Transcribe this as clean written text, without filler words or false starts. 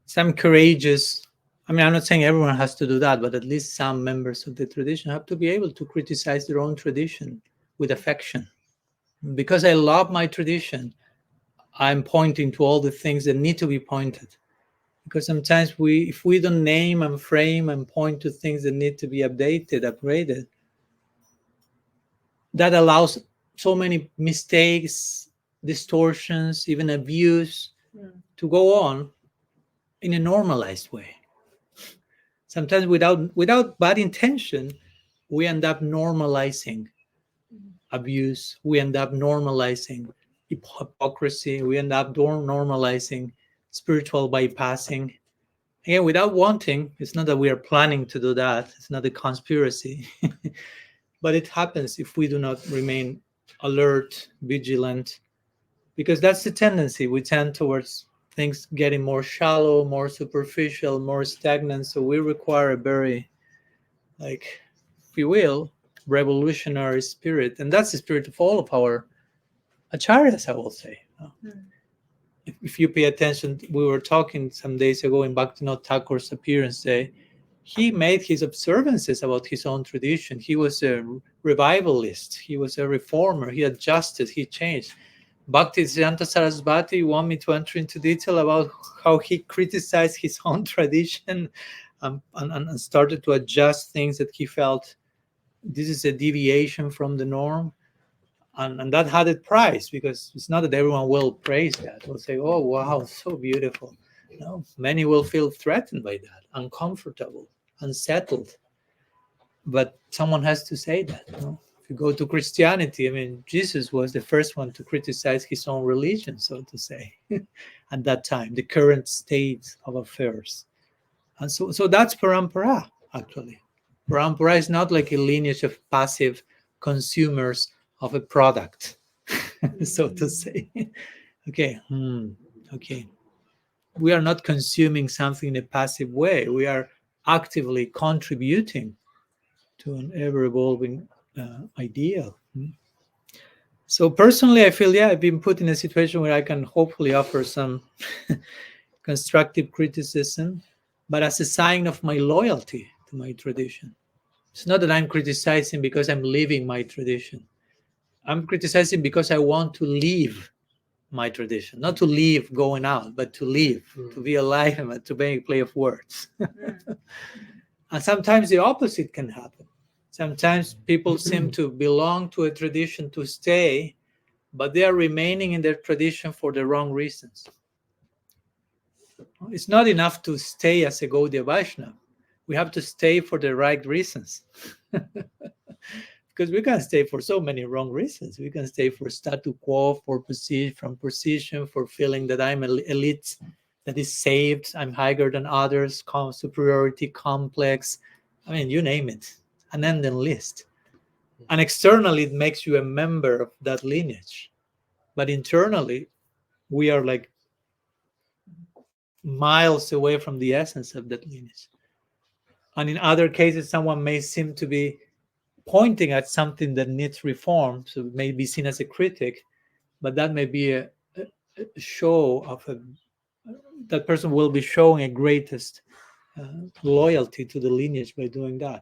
some courageous, I mean, I'm not saying everyone has to do that, but at least some members of the tradition have to be able to criticize their own tradition with affection. Because I love my tradition, I'm pointing to all the things that need to be pointed. Because sometimes if we don't name and frame and point to things that need to be updated, upgraded, that allows so many mistakes, distortions, even abuse to go on in a normalized way. Sometimes without bad intention, we end up normalizing abuse. We end up normalizing hypocrisy. We end up normalizing spiritual bypassing. Again, without wanting, it's not that we are planning to do that. It's not a conspiracy. But it happens if we do not remain alert, vigilant, because that's the tendency. We tend towards things getting more shallow, more superficial, more stagnant. So we require a very, like, if you will, revolutionary spirit. And that's the spirit of all of our acharyas, I will say. If you pay attention, we were talking some days ago in Bhaktivinoda Thakur's appearance day. He made his observances about his own tradition. He was a revivalist. He was a reformer. He adjusted. He changed. Bhaktisiddhanta Sarasvati, you want me to enter into detail about how he criticized his own tradition and started to adjust things that he felt this is a deviation from the norm? And that had a price, because it's not that everyone will praise that, will say, oh, wow, so beautiful. No, many will feel threatened by that, uncomfortable, unsettled. But someone has to say that. If you go to Christianity, I mean, Jesus was the first one to criticize his own religion, so to say, at that time, the current state of affairs. And so that's parampara, actually. Parampara is not like a lineage of passive consumers of a product, so to say. Okay. Okay. We are not consuming something in a passive way. We are actively contributing to an ever-evolving ideal. So personally, I feel, I've been put in a situation where I can hopefully offer some constructive criticism, but as a sign of my loyalty to my tradition. It's not that I'm criticizing because I'm leaving my tradition. I'm criticizing because I want to leave my tradition, not to leave going out, but to live, to be alive, and to make play of words. And sometimes the opposite can happen. Sometimes people seem to belong to a tradition to stay, but they are remaining in their tradition for the wrong reasons. It's not enough to stay as a Gaudiya Vaishnava. We have to stay for the right reasons. Because we can stay for so many wrong reasons. We can stay for statu quo, for position, for feeling that I'm an elite that is saved, I'm higher than others, superiority complex. I mean, you name it, an ending list. And externally, it makes you a member of that lineage. But internally, we are like miles away from the essence of that lineage. And in other cases, someone may seem to be pointing at something that needs reform, so it may be seen as a critic, but that may be a show of that person will be showing a greatest loyalty to the lineage by doing that.